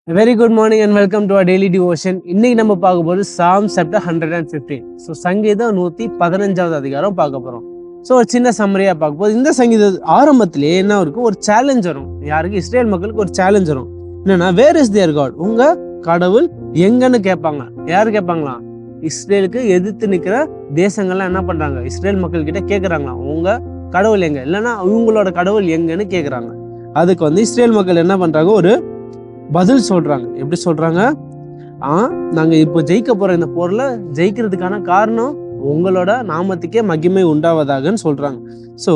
Very good morning and welcome to our daily devotion. இன்னைக்கு நம்ம பார்க்க போகிறது Psalm chapter 115. ஸோ சங்கீதம் 115வது அதிகாரம் பார்க்க போகிறோம். ஸோ ஒரு சின்ன சம்மரியாக பார்க்க போது இந்த சங்கீத ஆரம்பத்திலே என்ன இருக்கும், ஒரு சேலஞ்ச் வரும். யாருக்கு? இஸ்ரேல் மக்களுக்கு ஒரு சேலஞ்ச் வரும். என்னன்னா, வேர் இஸ் தியர் காட், உங்க கடவுள் எங்கன்னு கேட்பாங்க. யாரு கேட்பாங்களா? இஸ்ரேலுக்கு எதிர்த்து நிற்கிற தேசங்கள்லாம் என்ன பண்றாங்க, இஸ்ரேல் மக்கள் கிட்ட கேட்குறாங்களாம், உங்க கடவுள் எங்க, இல்லைன்னா இவங்களோட கடவுள் எங்கன்னு கேட்குறாங்க. அதுக்கு இஸ்ரேல் மக்கள் என்ன பண்றாங்க, ஒரு பதில் சொல்றாங்க. எப்படி சொல்றாங்க? நாங்க இப்போ ஜெயிக்க போற இந்த போர்ல ஜெயிக்கிறதுக்கான காரணம் உங்களோட நாமத்துக்கே மகிமை உண்டாவதாகன்னு சொல்றாங்க. ஸோ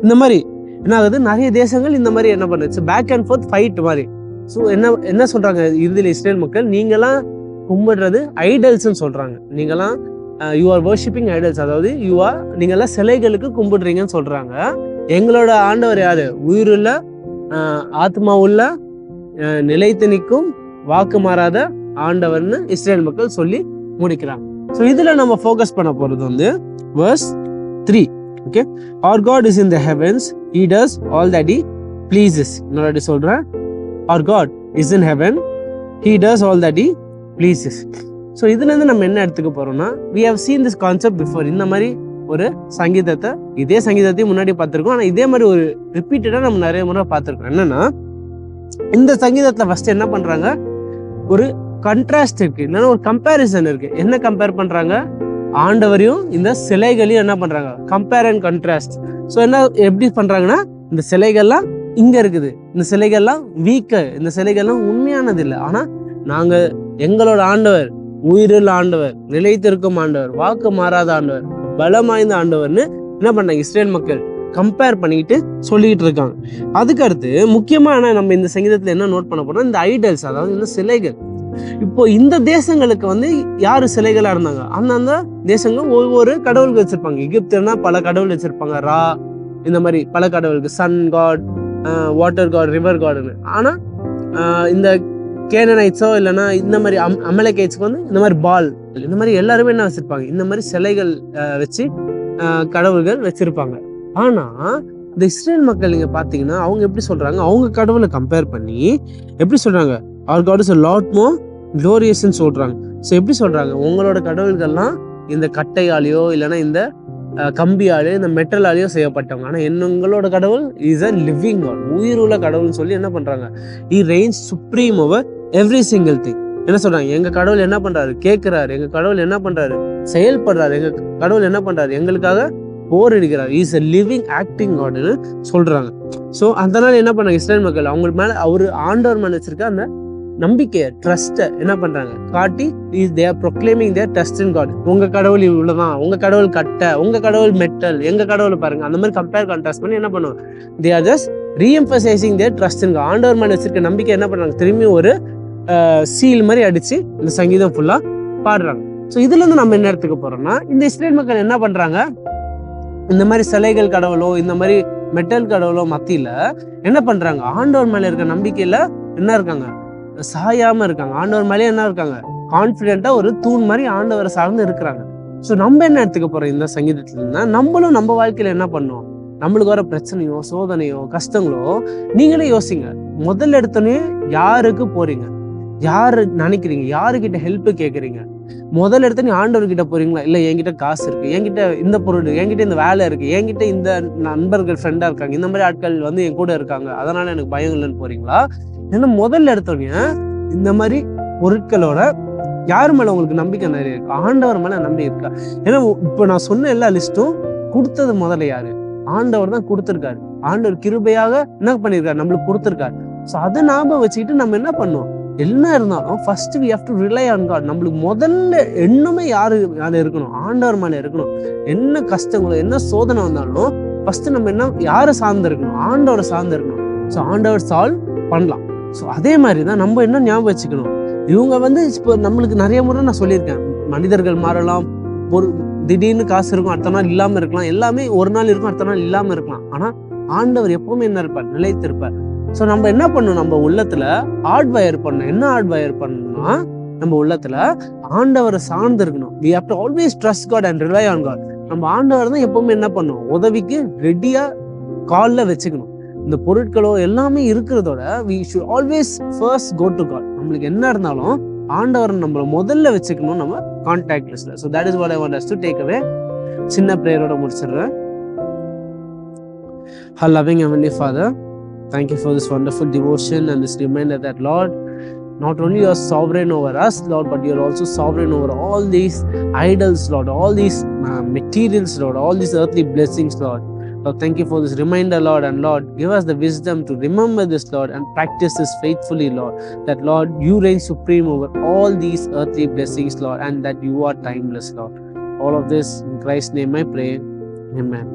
இந்த மாதிரி என்ன ஆகுது, நிறைய தேசங்கள் இந்த மாதிரி என்ன பண்ணுச்சு, பேக் அண்ட் ஃபோர்த் ஃபைட் மாதிரி. ஸோ என்ன சொல்றாங்க இறுதியில் இஸ்ரேல் மக்கள், நீங்களாம் கும்பிடுறது ஐடல்ஸ்ன்னு சொல்றாங்க. நீங்களாம் யூ ஆர் வர்ஷிப்பிங் ஐடல்ஸ், அதாவது நீங்களாம் சிலைகளுக்கு கும்பிடுறீங்கன்னு சொல்றாங்க. எங்களோட ஆண்டவர் யாரு? உயிருள்ள ஆத்மா உள்ள நிலைத்து நிற்கும் வாக்கு மாறாத ஆண்டவர்னு இஸ்ரேல் மக்கள் சொல்லி முடிக்கிறாங்க. ஸோ இதுல நம்ம ஃபோக்கஸ் பண்ண போறது verse 3. Okay, our God is in the heavens, he does all that he pleases. இன்னொரு சொல்றேன், our God is in heaven, he does all that he pleases. So இதுல இருந்து நம்ம என்ன எடுத்துக்க போறோம்னா, we have seen this concept before. இந்த மாதிரி ஒரு சங்கீதத்தை, இதே சங்கீதத்தையும் முன்னாடி பார்த்திருக்கோம். ஆனா இதே மாதிரி ஒரு ரிப்பீட்டடா நம்ம நிறைய முறை பார்த்திருக்கோம். என்னன்னா, இந்த சங்கீதத்துல ஃபர்ஸ்ட் என்ன பண்றாங்க, ஒரு கண்ட்ராஸ்ட் இருக்கு, இல்லைன்னா ஒரு கம்பேரிசன் இருக்கு. என்ன கம்பேர் பண்றாங்க? ஆண்டவரையும் இந்த சிலைகளையும் என்ன பண்றாங்க, கம்பேர் அண்ட் கண்ட்ராஸ்ட். ஸோ எப்படி பண்றாங்கன்னா, இந்த சிலைகள்லாம் இங்க இருக்குது, இந்த சிலைகள்லாம் வீக்க, இந்த சிலைகள்லாம் உண்மையானது இல்லை. ஆனா நாங்க எங்களோட ஆண்டவர் உயிருள்ள ஆண்டவர், நிலைத்திருக்கும் ஆண்டவர், வாக்கு மாறாத ஆண்டவர், பலம் வாய்ந்த ஆண்டவர்னு என்ன பண்ணாங்க இஸ்ரேல் மக்கள் கம்பேர் பண்ணிக்கிட்டு சொல்லிட்டு இருக்காங்க. அதுக்கு அடுத்து முக்கியமான நம்ம இந்த சங்கீதத்துல என்ன நோட் பண்ண போறோம், இந்த ஐடல்ஸ், அதாவது இந்த சிலைகள். இப்போ இந்த தேசங்களுக்கு யாரு சிலைகளா இருந்தாங்க, அந்தந்த தேசங்கள் ஒவ்வொரு கடவுளுக்கு வச்சிருப்பாங்க. எகிப்துனா பல கடவுள் வச்சிருப்பாங்க, ரா, இந்த மாதிரி பல கடவுளுக்கு, sun god, water god, river காடுன்னு. ஆனா இந்த கேனனைட்ஸோ இல்லைன்னா இந்த மாதிரி அமலேக்கைட்ஸ்க்கு இந்த மாதிரி பால், இந்த மாதிரி எல்லாருமே என்ன வச்சிருப்பாங்க, இந்த மாதிரி சிலைகள் வச்சு கடவுள்கள் வச்சிருப்பாங்க. ஆனா இந்த இஸ்ரேல் மக்கள் நீங்க பாத்தீங்கன்னா, அவங்க எப்படி சொல்றாங்க, அவங்க கடவுளை கம்பேர் பண்ணி எப்படி சொல்றாங்க, our God is a lot more glorious ன்னு சொல்றாங்க. ஸோ எப்படி சொல்றாங்க, உங்களோட கடவுள்கள்லாம் இந்த கட்டையாலேயோ இல்லைன்னா இந்த கம்பியாலேயோ இந்த மெட்டலாலேயோ செய்யப்பட்டவங்க. ஆனா எங்களோட கடவுள் இஸ் அ லிவிங் காட், உயிர் உள்ள கடவுள்னு சொல்லி என்ன பண்றாங்க, he reigns supreme over every single thing. என்ன சொல்றாங்க, எங்க கடவுள் என்ன பண்றாரு, கேட்கிறாரு, எங்க கடவுள் என்ன பண்றாரு, செயல்படுறாரு, எங்க கடவுள் என்ன பண்றாரு, எங்களுக்காக போர் அடிக்கிறார், இஸ் a living acting காட்னு சொல்றாங்க. ஸோ அதனால என்ன பண்ணாங்க இஸ்ரேல் மக்கள், அவங்க மேல அவரு ஆண்டவர் மேல வச்சிருக்க அந்த நம்பிக்கையை, ட்ரஸ்ட்டை என்ன பண்றாங்க காட்டி, they are proclaiming their trust in God. உங்க கடவுள் இவ்வளவுதான், உங்க கடவுள் கட்டை, உங்க கடவுள் மெட்டல், எங்க கடவுள் பாருங்க, அந்த மாதிரி கம்பேர் கான்ட்ராஸ்ட் பண்ணி என்ன பண்ணுவாங்க, they are just re-emphasizing their trust in God. ஆண்டவர் மேல வச்சிருக்க நம்பிக்கை என்ன பண்றாங்க, திரும்பி ஒரு சீல் மாதிரி அடிச்சு இந்த சங்கீதம் ஃபுல்லா பாடுறாங்க. ஸோ இதுல இருந்து நம்ம என்ன எடுத்துக்க போறோம்னா, இந்த இஸ்ரேல் மக்கள் என்ன பண்றாங்க, இந்த மாதிரி சிலைகள் கடவுளோ இந்த மாதிரி மெட்டல் கடவுளோ மத்தியில என்ன பண்றாங்க, ஆண்டவர் மேல இருக்க நம்பிக்கையில என்ன இருக்காங்க, சாயாம இருக்காங்க. ஆண்டவர் மேலே என்ன இருக்காங்க, கான்பிடென்ட்டா ஒரு தூண் மாதிரி ஆண்டவரை சார்ந்து இருக்கிறாங்க. ஸோ நம்ம என்ன எடுத்துக்க போறோம் இந்த சங்கீதத்துல இருந்தா, நம்மளும் நம்ம வாழ்க்கையில என்ன பண்ணோம், நம்மளுக்கு வர பிரச்சனையோ சோதனையோ கஷ்டங்களோ நீங்களே யோசிங்க. முதல்ல எடுத்தோன்னே யாருக்கு போறீங்க, யாரு நினைக்கிறீங்க, யாருக்கிட்ட ஹெல்ப் கேட்குறீங்க? முதல்ல எடுத்து நீ ஆண்டவர்கிட்ட போறீங்களா, இல்லை என்கிட்ட காசு இருக்கு, என்கிட்ட இந்த பொருள், என்கிட்ட இந்த வேலை இருக்கு, என்கிட்ட இந்த நண்பர்கள் ஃப்ரெண்டா இருக்காங்க, இந்த மாதிரி ஆட்கள் என் கூட இருக்காங்க, அதனால எனக்கு பயம் இல்லைன்னு போறீங்களா? ஏன்னா முதல்ல எடுத்தோடனே இந்த மாதிரி பொருட்களோட யாரு மேல உங்களுக்கு நம்பிக்கை நிறைய இருக்கு, ஆண்டவர் மேல நம்பிக்கை இருக்கா? ஏன்னா இப்போ நான் சொன்ன எல்லா லிஸ்ட்டும் கொடுத்தது முதல்ல யாரு, ஆண்டவர் தான் கொடுத்துருக்காரு. ஆண்டவர் கிருபையாக என்ன பண்ணிருக்காரு, நம்மளுக்கு கொடுத்துருக்காரு. ஸோ அதை ஞாபகம் வச்சுக்கிட்டு நம்ம என்ன பண்ணுவோம், என்ன இருந்தாலும் first we have to rely on God. நம்மளுக்கு முதல்ல எண்ணமே யாரு மேல இருக்கணும், ஆண்டவர் மேல இருக்கணும். என்ன கஷ்டங்களோ என்ன சோதனை வந்தாலும் ஃபர்ஸ்ட் நம்ம என்ன யாரை சார்ந்து இருக்கணும், ஆண்டவரை சார்ந்து இருக்கணும். ஸோ ஆண்டவர் சால்வ் பண்ணலாம். ஸோ அதே மாதிரி தான் நம்ம என்ன ஞாபகம் வச்சுக்கணும், இவங்க இப்போ நம்மளுக்கு நிறைய முறை நான் சொல்லியிருக்கேன், மனிதர்கள் மாறலாம், திடீர்னு காசு இருக்கும், அடுத்த நாள் இல்லாம இருக்கலாம், எல்லாமே ஒரு நாள் இருக்கும், அடுத்த நாள் இல்லாம இருக்கலாம். ஆனா ஆண்டவர் எப்பவுமே என்ன இருப்பார், நிலைத்திருப்பார். ஸோ நம்ம என்ன பண்ணணும், நம்ம உள்ளத்துல ஹார்ட்வயர் பண்ணணும். என்ன ஹார்ட்வயர் பண்ணணும்னா, நம்ம உள்ளத்துல ஆண்டவரை சார்ந்து இருக்கணும். we have to always trust God and rely on God. நம்ம ஆண்டவர் தான் எப்பவுமே என்ன பண்ணணும், உதவிக்கு ரெடியா கால்ல வச்சுக்கணும். இந்த பொருட்களோ எல்லாமே இருக்கிறதோட we should always first go to God. நம்மளுக்கு என்ன இருந்தாலும் ஆண்டவர் நம்மள முதல்ல வச்சுக்கணும் நம்ம கான்டாக்ட் லிஸ்ட்ல. So that is what I want us to take away. சின்ன ப்ரேயரோட முடிச்சிடுறேன். Our loving Heavenly Father, thank you for this wonderful devotion and this reminder that, Lord, not only you are sovereign over us, Lord, but you are also sovereign over all these idols, Lord, all these materials, Lord, all these earthly blessings, Lord. Lord, thank you for this reminder, Lord, and Lord, give us the wisdom to remember this, Lord, and practice this faithfully, Lord, that, Lord, you reign supreme over all these earthly blessings, Lord, and that you are timeless, Lord. All of this in Christ's name I pray. Amen.